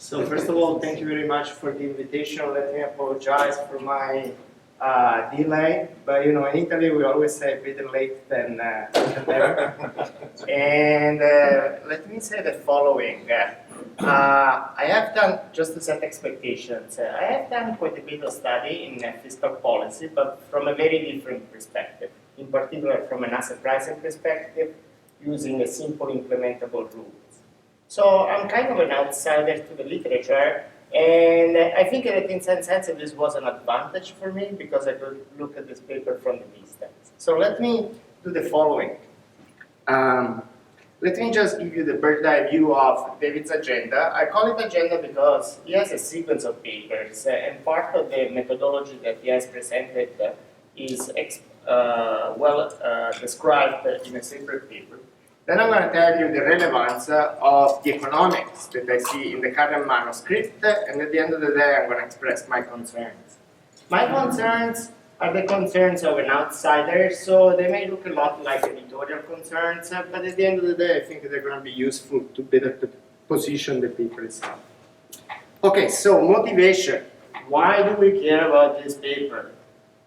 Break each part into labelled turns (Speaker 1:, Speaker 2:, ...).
Speaker 1: So first of all, thank you very much for the invitation. Let me apologize for my delay, but in Italy we always say better late than never. And let me say the following. I have done, just to set expectations, I have done quite a bit of study in fiscal policy, but from a very different perspective. In particular, from an asset pricing perspective, using a simple implementable rules. So I'm kind of an outsider to the literature, and I think that in some sense this was an advantage for me because I could look at this paper from the distance. So let me do the following. Let me just give you the bird's eye view of David's agenda. I call it agenda because he has a sequence of papers, and part of the methodology that he has presented is described in a separate paper. Then I'm going to tell you the relevance of the economics that I see in the current manuscript, and at the end of the day I'm going to express my concerns. My concerns are the concerns of an outsider, so they may look a lot like editorial concerns, but at the end of the day I think they're going to be useful to better position the paper itself. Okay, so motivation. Why do we care about this paper?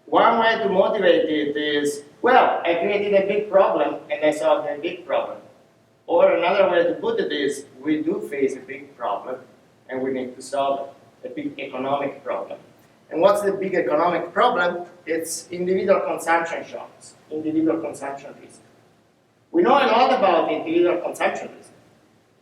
Speaker 1: One way to motivate it is, well, I created a big problem and I solved a big problem. Or another way to put it is, we do face a big problem and we need to solve it, a big economic problem. And what's the big economic problem? It's individual consumption shocks, individual consumption risk. We know a lot about individual consumption risk.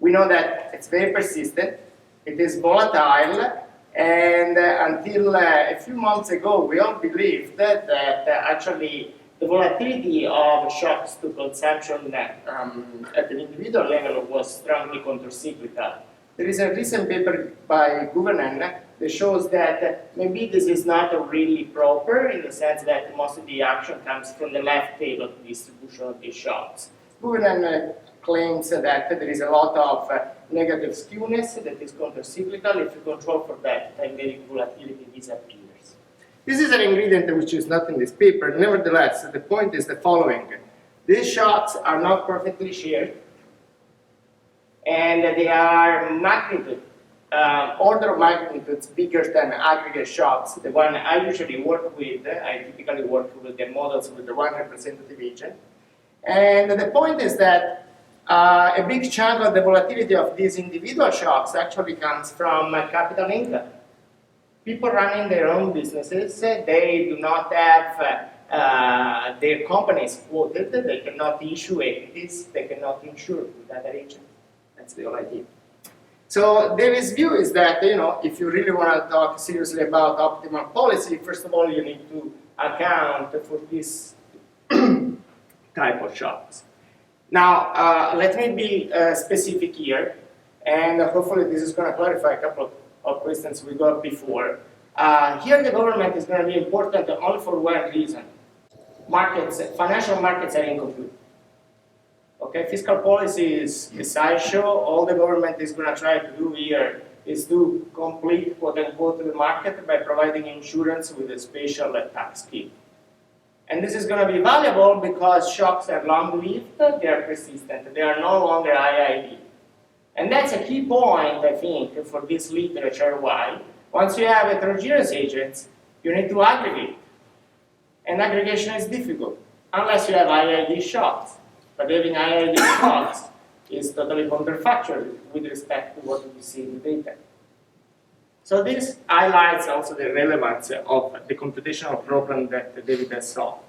Speaker 1: We know that it's very persistent, it is volatile, and until a few months ago, we all believed that actually the volatility of shocks to consumption at an individual level was strongly countercyclical. There is a recent paper by Eugene that shows that maybe this is not really proper in the sense that most of the action comes from the left tail of the distribution of these shocks. Eugene claims that there is a lot of negative skewness that is countercyclical. If you control for that, then very volatility disappears. This is an ingredient which is not in this paper. Nevertheless, the point is the following. These shocks are not perfectly shared, and they are magnitude, order of magnitudes bigger than aggregate shocks. The one I usually work with, I typically work with the models with the one representative agent. And the point is that a big chunk of the volatility of these individual shocks actually comes from capital income. People running their own businesses, they do not have their companies quoted, they cannot issue equities, they cannot insure with other agents. That's the whole idea. So David's view is that, if you really want to talk seriously about optimal policy, first of all, you need to account for this type of shocks. Now, let me be specific here, and hopefully this is going to clarify a couple of questions we got before. Here the government is going to be important only for one reason. Financial markets are incomplete. Okay, fiscal policy is a sideshow. All the government is going to try to do here is to complete, quote unquote, the market by providing insurance with a special tax scheme. And this is going to be valuable because shocks are long-lived, they are persistent, they are no longer IID. And that's a key point, I think, for this literature. Why? Once you have heterogeneous agents, you need to aggregate. And aggregation is difficult, unless you have IID shocks. But having IID shocks is totally counterfactual with respect to what we see in the data. So this highlights also the relevance of the computational problem that David has solved.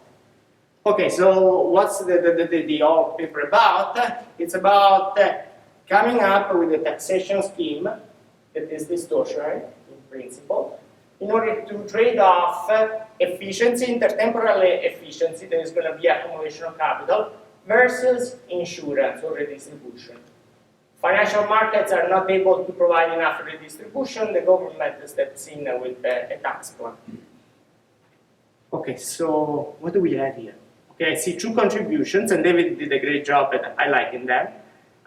Speaker 1: Okay, so what's the whole paper about? It's about coming up with a taxation scheme that is distortionary in principle, in order to trade off efficiency, intertemporal efficiency, that is going to be accumulation of capital, versus insurance or redistribution. Financial markets are not able to provide enough redistribution, the government steps in with a tax plan. Okay, so what do we have here? Okay, I see two contributions, and David did a great job at highlighting them.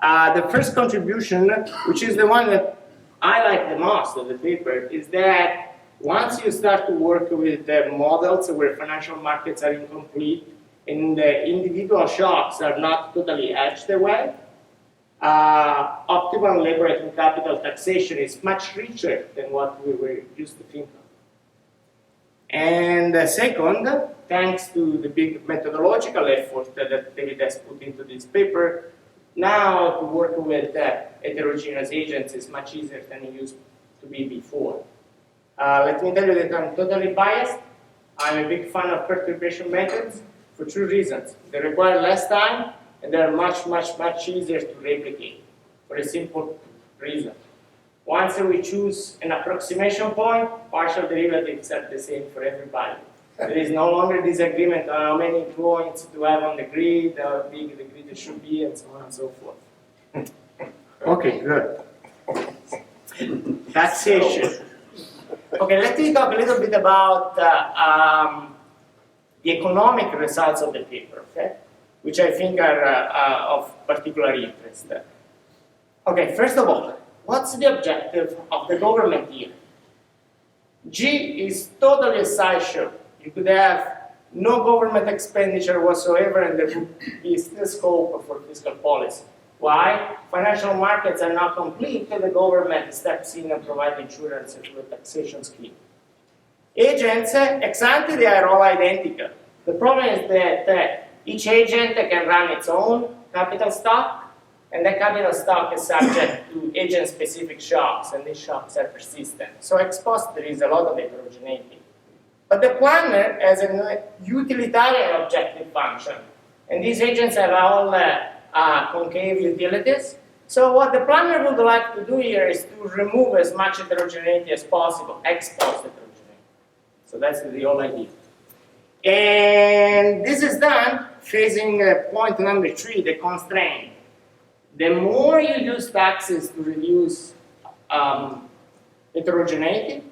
Speaker 1: The first contribution, which is the one that I like the most of the paper, is that once you start to work with the models where financial markets are incomplete and the individual shocks are not totally hedged away, optimal liberating capital taxation is much richer than what we were used to think of. And second, thanks to the big methodological effort that David has put into this paper, now to work with heterogeneous agents is much easier than it used to be before. Let me tell you that I'm totally biased. I'm a big fan of perturbation methods for two reasons. They require less time and they're much easier to replicate for a simple reason. Once we choose an approximation point, partial derivatives are the same for everybody. There is no longer disagreement on how many points to have on the grid, how big the grid should be, and so on and so forth. Okay, good. Taxation. Okay, let me talk a little bit about the economic results of the paper, okay? Which I think are of particular interest. Okay, first of all, what's the objective of the government here? G is totally a sideshow. You could have no government expenditure whatsoever and there would be still scope for fiscal policy. Why? Financial markets are not complete and the government steps in and provides insurance through a taxation scheme. Agents, ex ante, they are all identical. The problem is that each agent can run its own capital stock, and that capital stock is subject to agent-specific shocks, and these shocks are persistent. So ex post, there is a lot of heterogeneity. But the planner has a utilitarian objective function, and these agents have all concave utilities. So what the planner would like to do here is to remove as much heterogeneity as possible, ex post heterogeneity. So that's the whole idea. And this is done facing point number 3, the constraint. The more you use taxes to reduce heterogeneity,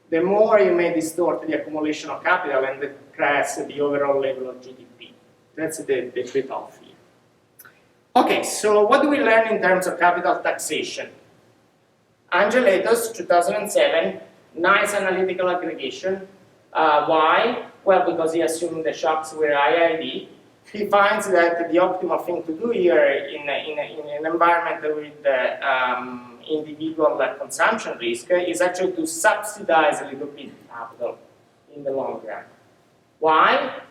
Speaker 1: the more you may distort the accumulation of capital and depress the overall level of GDP. That's the trade-off here. Okay, so what do we learn in terms of capital taxation? Angeletos, 2007, nice analytical aggregation. Why? Well, because he assumed the shocks were IID. He finds that the optimal thing to do here in an environment with individual consumption risk is actually to subsidize a little bit capital in the long run. Why?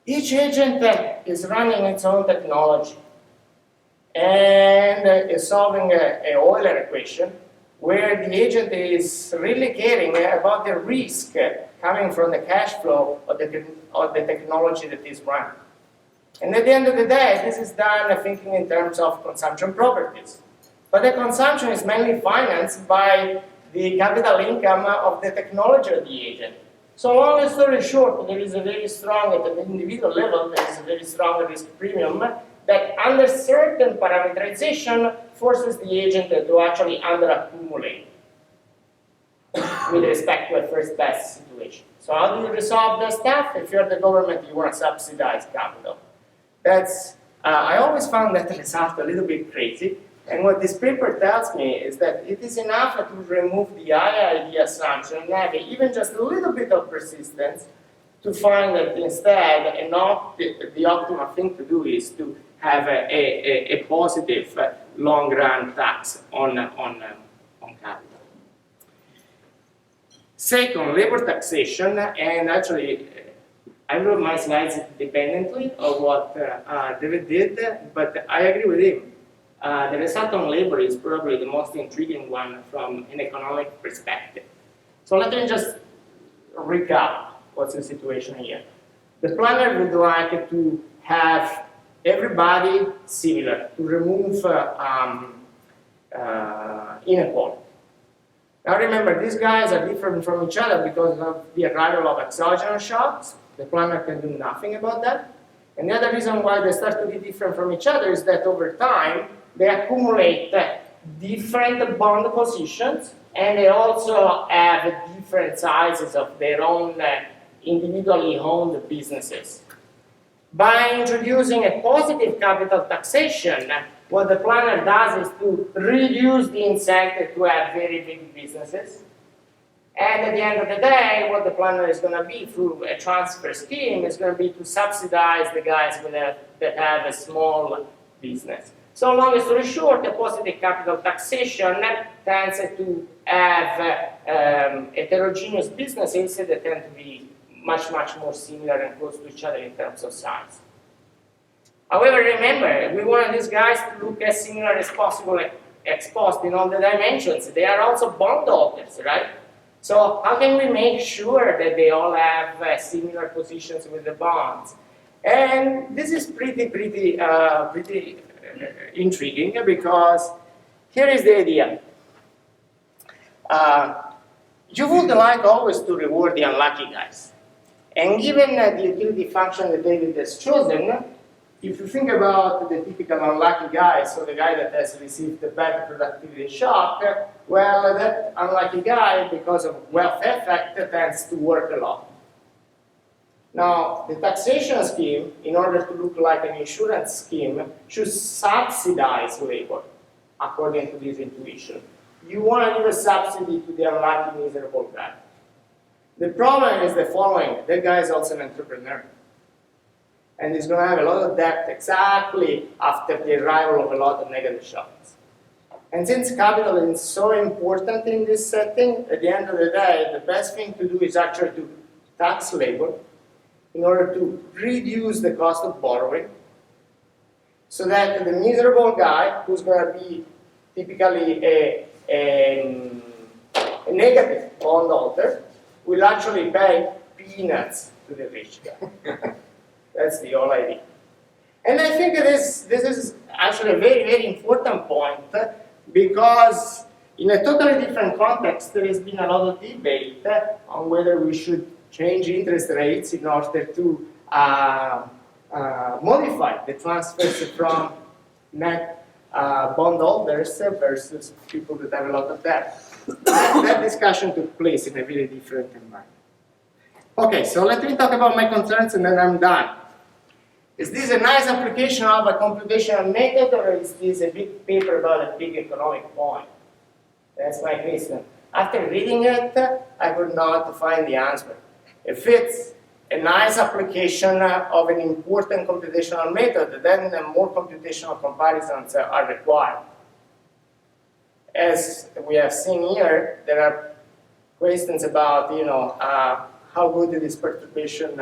Speaker 1: Each agent is running its own technology and is solving an Euler equation where the agent is really caring about the risk coming from the cash flow of the technology that is run. And at the end of the day, this is done thinking in terms of consumption properties. But the consumption is mainly financed by the capital income of the technology of the agent. So long story short, there is a very strong, at the individual level, there is a very strong risk premium that under certain parameterization forces the agent to actually underaccumulate with respect to a first best situation. So how do you resolve this stuff? If you're the government, you want to subsidize capital. That's, I always found that result a little bit crazy. And what this paper tells me is that it is enough to remove the IID assumption and have even just a little bit of persistence to find that instead the optimal thing to do is to have a positive long-run tax on capital. Second, labor taxation, and actually I wrote my slides independently of what David did, but I agree with him. The result on labor is probably the most intriguing one from an economic perspective. So let me just recap what's the situation here. The planner would like to have everybody similar, to remove inequality. Now remember, these guys are different from each other because of the arrival of exogenous shocks. The planner can do nothing about that. And the other reason why they start to be different from each other is that over time, they accumulate different bond positions, and they also have different sizes of their own individually owned businesses. By introducing a positive capital taxation, what the planner does is to reduce the incentive to have very big businesses. And at the end of the day, what the planner is going to be through a transfer scheme is going to be to subsidize the guys that have a small business.
Speaker 2: So long story short, the positive capital taxation tends to have heterogeneous businesses that tend to be much more similar and close to each other in terms of size. However, remember, we want these guys to look as similar as possible exposed in all the dimensions. They are also bondholders, right? So how can we make sure that they all have similar positions with the bonds? And this is pretty intriguing, because here is the idea. You would like always to reward the unlucky guys. And given the utility function that David has chosen, if you think about the typical unlucky guy, so the guy that has received the bad productivity shock, well, that unlucky guy, because of wealth effect, tends to work a lot. Now, the taxation scheme, in order to look like an insurance scheme, should subsidize labor, according to this intuition. You want to give a subsidy to the unlucky, miserable guy. The problem is the following: that guy is also an entrepreneur. And he's going to have a lot of debt exactly after the arrival of a lot of negative shocks. And since capital is so important in this setting, at the end of the day, the best thing to do is actually to tax labor in order to reduce the cost of borrowing, so that the miserable guy, who's going to be typically a negative bondholder, will actually pay peanuts to the rich guy. That's the whole idea. And I think this is actually a very important point, because in a totally different context, there has been a lot of debate on whether we should change interest rates in order to modify the transfers from net bondholders versus people that have a lot of debt. That discussion took place in a very different environment. Okay, so let me talk about my concerns and then I'm done. Is this a nice application of a computational method, or is this a big paper about a big economic point? That's my question. After reading it, I could not find the answer. If it's a nice application of an important computational method, then more computational comparisons are required. As we have seen here, there are questions about, how good this perturbation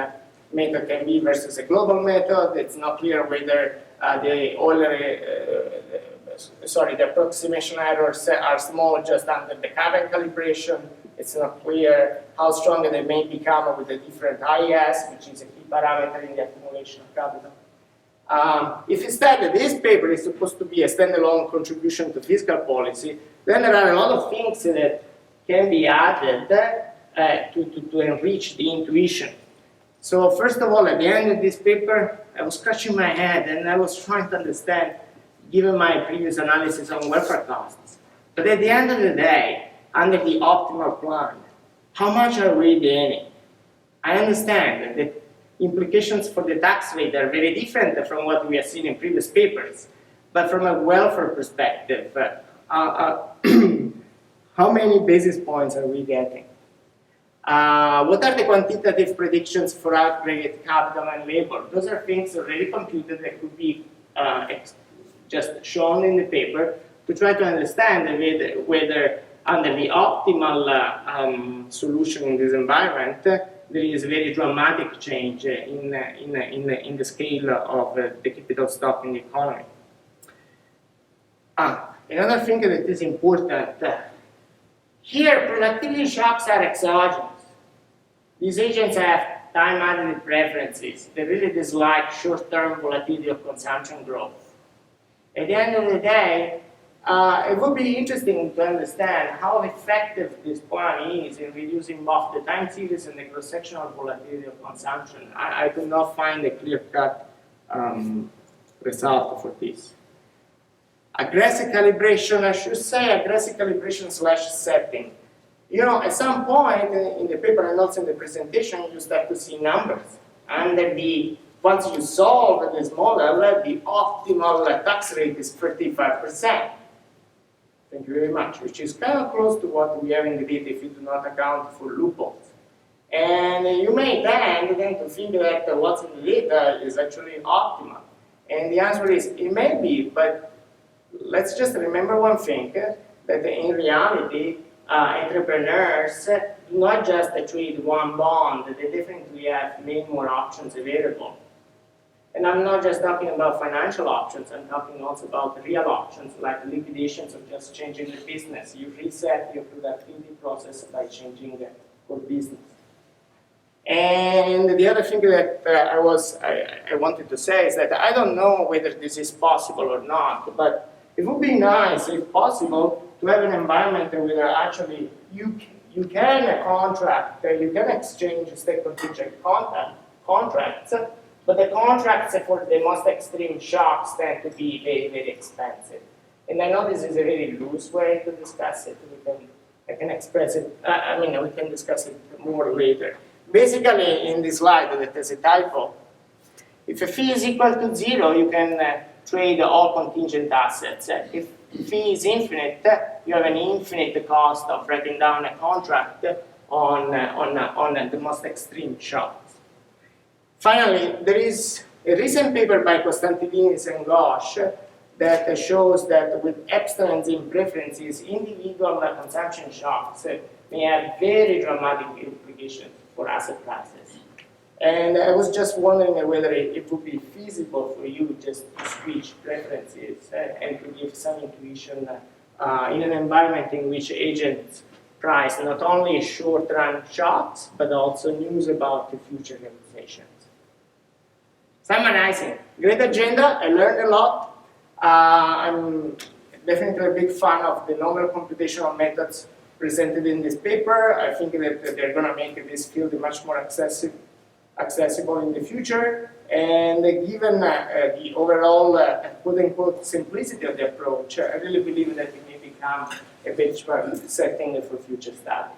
Speaker 2: method can be versus a global method. It's not clear whether the approximation errors are small just under the current calibration. It's not clear how strong they may become with the different IS, which is a key parameter in the accumulation of capital. If instead this paper is supposed to be a standalone contribution to fiscal policy, then there are a lot of things that can be added to enrich the intuition. So first of all, at the end of this paper, I was scratching my head and I was trying to understand, given my previous analysis on welfare costs. But at the end of the day, under the optimal plan, how much are we gaining? I understand that the implications for the tax rate are very different from what we have seen in previous papers. But from a welfare perspective, how many basis points are we getting? What are the quantitative predictions for aggregate capital and labor? Those are things already computed that could be just shown in the paper to try to understand whether under the optimal solution in this environment, there is a very dramatic change in the scale of the capital stock in the economy. Another thing that is important, here productivity shocks are exogenous. These agents have time-added preferences. They really dislike short-term volatility of consumption growth. At the end of the day, it would be interesting to understand how effective this plan is in reducing both the time series and the cross-sectional volatility of consumption. I could not find a clear-cut result for this. Aggressive calibration, I should say aggressive calibration / setting. At some point in the paper and also in the presentation, you start to see numbers. Once you solve this model, the optimal tax rate is 35%. Thank you very much, which is kind of close to what we have in the data if you do not account for loopholes. And you may tend then to think that what's in the data is actually optimal. And the answer is, it may be, but let's just remember one thing, that in reality, entrepreneurs do not just trade one bond, they definitely have many more options available. And I'm not just talking about financial options, I'm talking also about real options, like liquidations of just changing the business. You reset your productivity process by changing the core business. And the other thing that I wanted to say is that I don't know whether this is possible or not, but it would be nice, if possible, to have an environment where actually you can contract, you can exchange state contingent contracts, but the contracts for the most extreme shocks tend to be very, very expensive. And I know this is a very loose way to discuss it. I can express it, we can discuss it more later. Basically, in this slide that has a typo, if a fee is equal to 0, you can trade all contingent assets. If fee is infinite, you have an infinite cost of writing down a contract on the most extreme shocks. Finally, there is a recent paper by Constantinis and Ghosh that shows that with abstinence in preferences, individual consumption shocks may have very dramatic implications for asset classes. And I was just wondering whether it would be feasible for you just to switch preferences and to give some intuition in an environment in which agents price not only short-run shocks, but also news about the future realizations. Summarizing, great agenda, I learned a lot. I'm definitely a big fan of the novel computational methods presented in this paper. I think that they're going to make this field much more accessible in the future. And given the overall quote-unquote simplicity of the approach, I really believe that it may become a benchmark setting for future studies.